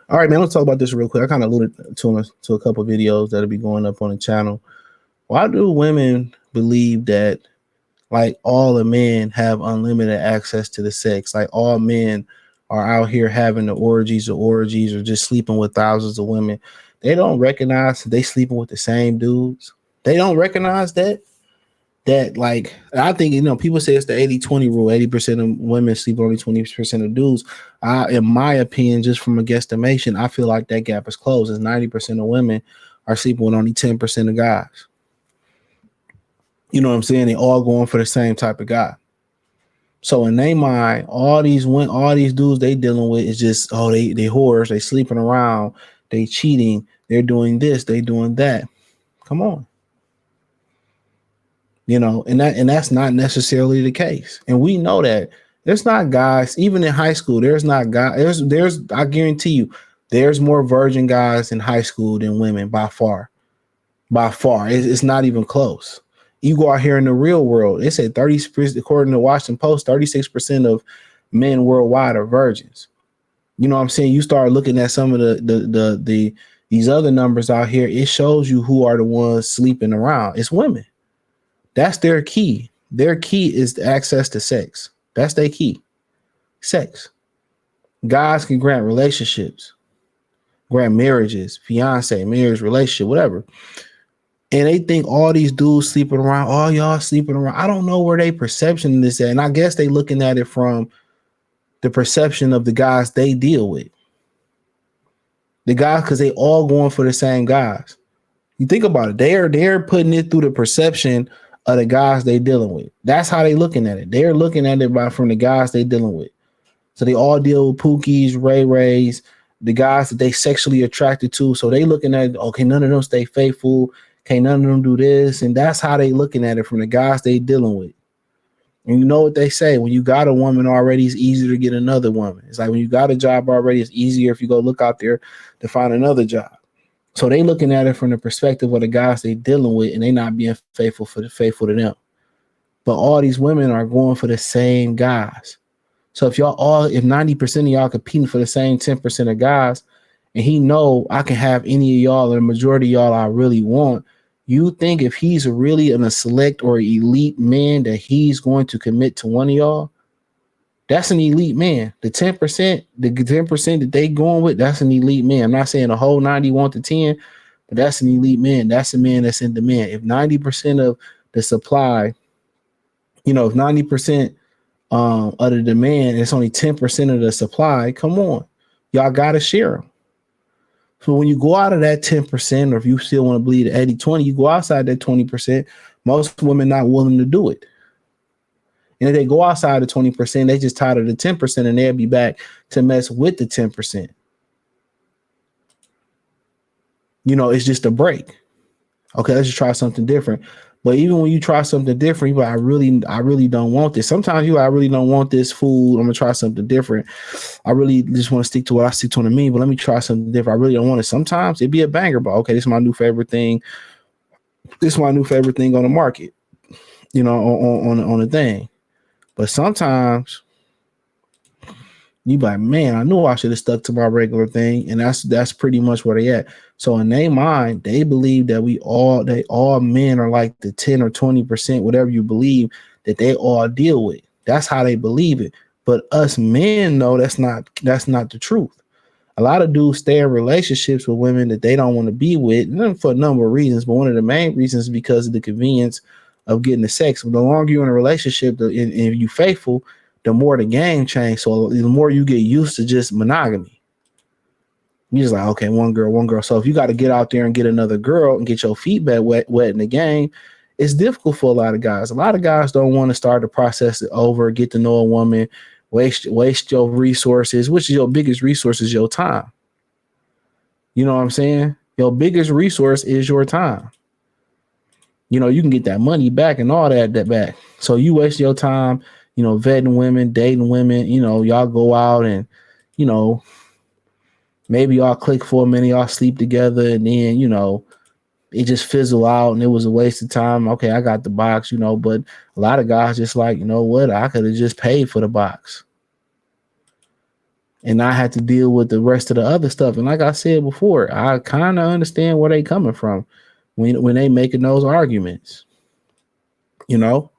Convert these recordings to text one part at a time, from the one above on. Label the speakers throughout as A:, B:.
A: All right, man. Let's talk about this real quick. I kind of alluded to a couple videos that'll be going up on the channel. Why do women believe that like all the men have unlimited access to the sex? Like all men are out here having the orgies or just sleeping with thousands of women. They don't recognize that they sleeping with the same dudes. They don't recognize that like I think people say it's the 80-20 rule. 80% of women sleep with only 20% of dudes. In my opinion, just from a guesstimation, I feel like that gap is closed. As 90% of women are sleeping with only 10% of guys. You know what I'm saying? They all going for the same type of guy. So in their mind, all these dudes they dealing with is just they whores, they sleeping around, they cheating, they're doing this, they doing that. Come on. And that's not necessarily the case. And we know that there's not guys, even in high school, there's not guys, there's I guarantee you, there's more virgin guys in high school than women by far. By far. It's not even close. You go out here in the real world, they say 30%, according to Washington Post, 36% of men worldwide are virgins. You know what I'm saying? You start looking at some of the these other numbers out here, it shows you who are the ones sleeping around. It's women. That's their key. Their key is the access to sex. That's their key. Sex. Guys can grant relationships, grant marriages, fiance, marriage, relationship, whatever. And they think all these dudes sleeping around, all y'all sleeping around. I don't know where they perception is at. And I guess they looking at it from the perception of the guys they deal with. The guys, because they all going for the same guys. You think about it. They're putting it through the perception of the guys they dealing with. That's how they looking at it. They're looking at it from the guys they dealing with. So they all deal with Pookies, Ray Rays, the guys that they sexually attracted to. So they looking at, okay, none of them stay faithful. Okay, none of them do this. And that's how they looking at it from the guys they dealing with. And you know what they say, when you got a woman already, it's easier to get another woman. It's like when you got a job already, it's easier if you go look out there to find another job. So they looking at it from the perspective of the guys they dealing with, and they not being faithful to them. But all these women are going for the same guys. So if 90% of y'all competing for the same 10% of guys, and he know I can have any of y'all or the majority of y'all I really want, you think if he's really a select or elite man that he's going to commit to one of y'all? That's an elite man. The 10%, the 10% that they going with, that's an elite man. I'm not saying the whole 90 want the 10, but that's an elite man. That's a man that's in demand. If 90% of the supply, if 90% of the demand, it's only 10% of the supply, come on. Y'all got to share them. So when you go out of that 10%, or if you still want to believe the 80-20, you go outside that 20%, most women not willing to do it. And if they go outside the 20%, they just tired of the 10% and they'll be back to mess with the 10%. It's just a break. Okay, let's just try something different. But even when you try something different, you're like, I really don't want this. Sometimes I really don't want this food. I'm gonna try something different. I really just want to stick to what I stick to in me, but let me try something different. I really don't want it. Sometimes it'd be a banger, but okay, this is my new favorite thing. This is my new favorite thing on the market, on the thing. But sometimes you be like, man, I knew I should have stuck to my regular thing. And that's pretty much where they at. So in their mind, they believe that all men are like the 10 or 20%, whatever you believe, that they all deal with. That's how they believe it. But us men know that's not the truth. A lot of dudes stay in relationships with women that they don't want to be with, for a number of reasons. But one of the main reasons is because of the convenience of getting the sex. The longer you're in a relationship, and if you faithful, the more the game change. So the more you get used to just monogamy. You're just like, okay, one girl. So if you got to get out there and get another girl and get your feet wet in the game, it's difficult for a lot of guys. A lot of guys don't want to start the process over, get to know a woman, waste your resources. Which is your biggest resource is your time. You know what I'm saying? Your biggest resource is your time. You can get that money back and all that back. So you waste your time, vetting women, dating women, y'all go out and, maybe y'all click for a minute, y'all sleep together, and then, it just fizzle out and it was a waste of time. Okay, I got the box, but a lot of guys just like, what? I could have just paid for the box. and I had to deal with the rest of the other stuff. And like I said before, I kind of understand where they coming from when they making those arguments, you know.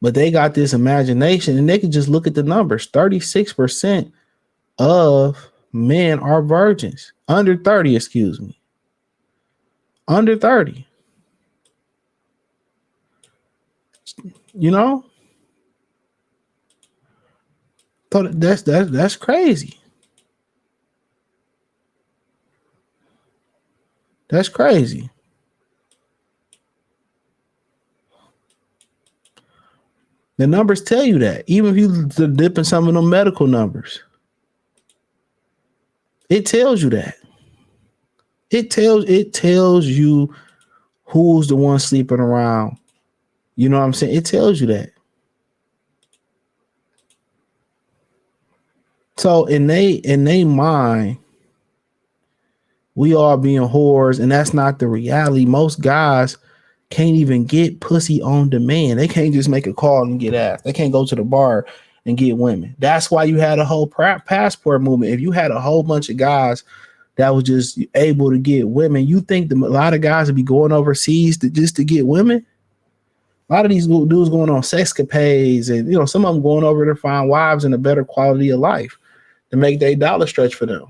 A: But they got this imagination, and they can just look at the numbers. 36% of men are virgins, under 30, excuse me, under 30. You know, so that's crazy. That's crazy. The numbers tell you that. Even if you dip in some of them medical numbers, it tells you that. It tells you who's the one sleeping around. You know what I'm saying? It tells you that. So in they mind, we all being whores, and that's not the reality. Most guys can't even get pussy on demand. They can't just make a call and get ass. They can't go to the bar and get women. That's why you had a whole passport movement. If you had a whole bunch of guys that was just able to get women, you think a lot of guys would be going overseas just to get women? A lot of these dudes going on sexcapades, and some of them going over to find wives and a better quality of life to make their dollar stretch for them.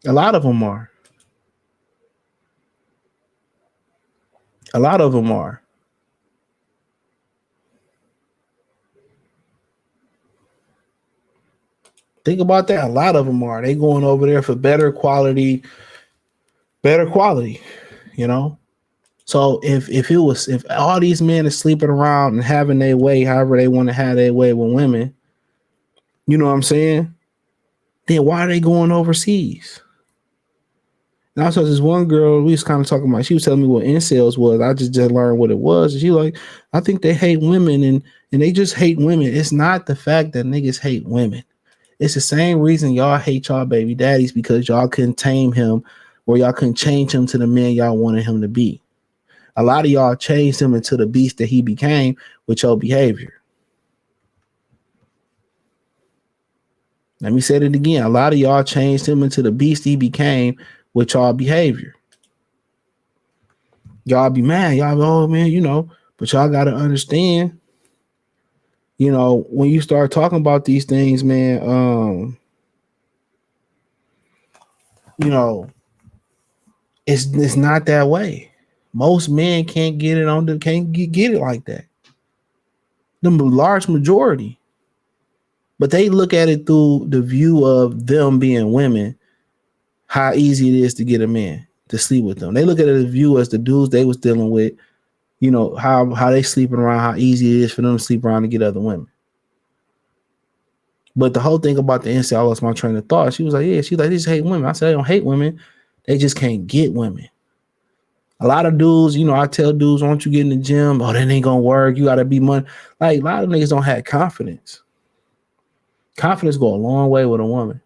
A: A lot of them are. A lot of them are. Think about that. A lot of them are. They going over there for better quality, you know? So if all these men are sleeping around and having their way, however they want to have their way with women, you know what I'm saying? Then why are they going overseas? And also, this one girl we was kind of talking about. She was telling me what incels was. I just learned what it was. And she like, I think they hate women, and they just hate women. It's not the fact that niggas hate women. It's the same reason y'all hate y'all baby daddies, because y'all couldn't tame him, or y'all couldn't change him to the man y'all wanted him to be. A lot of y'all changed him into the beast that he became with your behavior. Let me say it again. A lot of y'all changed him into the beast he became with y'all behavior. Y'all be mad. Y'all be, oh man, but y'all got to understand, when you start talking about these things, man, it's not that way. Most men can't get it like that. The large majority. But they look at it through the view of them being women, how easy it is to get a man to sleep with them. They look at it as a view as the dudes they was dealing with, how they sleeping around, how easy it is for them to sleep around and get other women. But the whole thing about the incel, I lost my train of thought. She was like, yeah, they just hate women. I said, they don't hate women. They just can't get women. A lot of dudes, I tell dudes, why don't you get in the gym? Oh, that ain't gonna work. You gotta be money. Like, a lot of niggas don't have confidence. Confidence go a long way with a woman.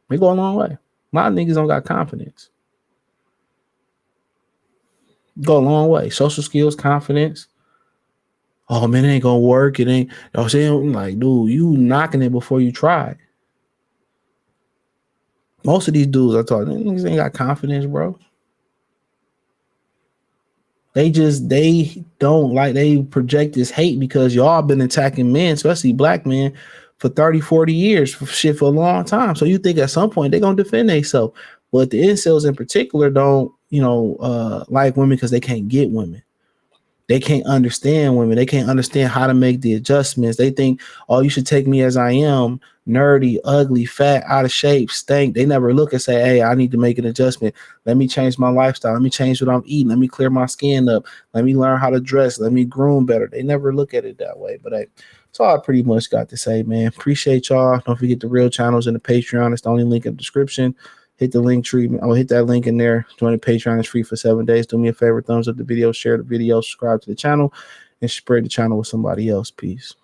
A: They go a long way. A lot of niggas don't got confidence. Go a long way. Social skills, confidence. Oh man, it ain't gonna work. It ain't. I'm saying, like, dude, you knocking it before you try. Most of these dudes I talk, niggas ain't got confidence, bro. They don't like, they project this hate because y'all been attacking men, especially black men, for 30, 40 years, for a long time. So you think at some point they're gonna defend themselves. But the incels in particular don't, like women because they can't get women. They can't understand women. They can't understand how to make the adjustments. They think, oh, you should take me as I am, nerdy, ugly, fat, out of shape, stink. They never look and say, hey, I need to make an adjustment. Let me change my lifestyle. Let me change what I'm eating. Let me clear my skin up. Let me learn how to dress. Let me groom better. They never look at it that way. But hey, that's all I pretty much got to say, man. Appreciate y'all. Don't forget the real channels and the Patreon. It's the only link in the description. Hit the link tree. I'll hit that link in there. Join the Patreon. It's free for 7 days. Do me a favor. Thumbs up the video. Share the video. Subscribe to the channel. And spread the channel with somebody else. Peace.